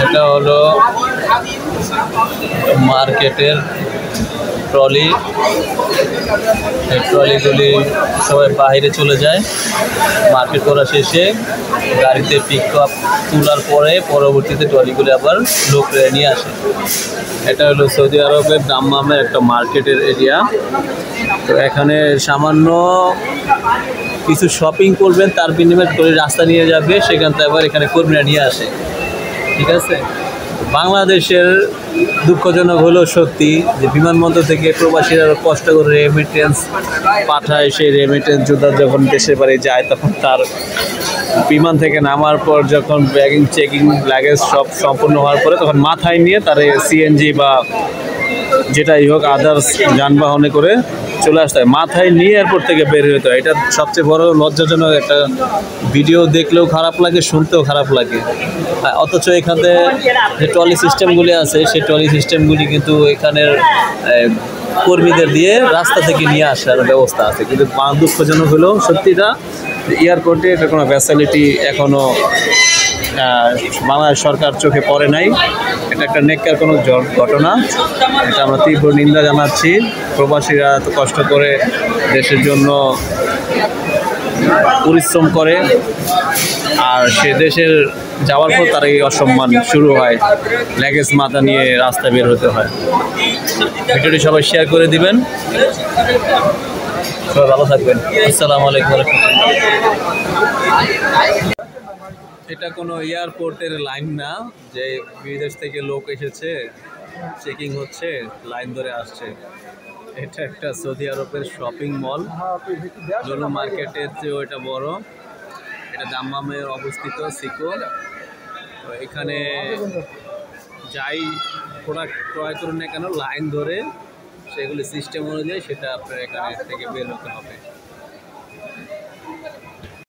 এটা হলো মার্কেটের ট্রলি। এই ট্রলিগুলি সবাই বাইরে চলে যায় মার্কেট করা শেষে, গাড়িতে পিক আপ তোলার পরে পরবর্তীতে ট্রলিগুলি আবার লোকরা নিয়ে আসে। এটা হলো সৌদি আরবের দাম্মামের একটা মার্কেটের এরিয়া। তো এখানে সামান্য কিছু শপিং করবেন, তার বিনিময়ে করে রাস্তা নিয়ে যাবে, সেখান থেকে আবার এখানে কর্মীরা নিয়ে আসে। ঠিক আছে, বাংলাদেশের দুঃখজনক হলো সত্যি যে বিমানবন্দর থেকে প্রবাসীরা কষ্ট করে রেমিটেন্স পাঠায়, সেই রেমিটেন্স যোদ্ধা যখন দেশের বাড়ি যায় তখন তার বিমান থেকে নামার পর যখন ব্যাগিং চেকিং লাগেজ সব সম্পূর্ণ হওয়ার পরে তখন মাথায় নিয়ে তার সিএনজি বা যেটাই হোক আদার্স যানবাহনে করে চলে আসতে হয়, মাথায় নিয়ে এয়ারপোর্ট থেকে বের হতে হয়। এটা সবচেয়ে বড় লজ্জাজনক একটা ভিডিও, দেখলেও খারাপ লাগে, শুনতেও খারাপ লাগে। অথচ এখানে যে ট্রলি সিস্টেমগুলি আছে সেই ট্রলি সিস্টেমগুলি কিন্তু এখানের কর্মীদের দিয়ে রাস্তা থেকে নিয়ে আসার ব্যবস্থা আছে। কিন্তু দুঃখজনক হলো সত্যিটা, এয়ারপোর্টে এটা কোনো ফ্যাসিলিটি এখনও বাংলাদেশ সরকার চোখে পড়ে নাই। এটা একটা নেককার কোনো ঘটনা, এটা আমরা তীব্র নিন্দা জানাচ্ছি। প্রবাসীরা এত কষ্ট করে দেশের জন্য পরিশ্রম করে, আর সে দেশের যাওয়ার পর তার এই অসম্মান শুরু হয়, ল্যাগেজ মাথা নিয়ে রাস্তায় বের হতে হয়। ভিডিওটি সবাই শেয়ার করে দিবেন, সবাই ভালো থাকবেন। আসসালামু আলাইকুম। এটা কোনো এয়ারপোর্টের লাইন না যে বিদেশ থেকে লোক এসেছে চেকিং হচ্ছে লাইন ধরে আসছে। এটা একটা সৌদি আরবের শপিং মল, জোনো মার্কেটের চেয়েও এটা বড়। এটা দাম্মামে অবস্থিত, সিকো। তো এখানে যাই প্রোডাক্ট ক্রয় করুন না কেন লাইন ধরে সেগুলি সিস্টেম অনুযায়ী সেটা আপনার এখানে থেকে বের হতে হবে।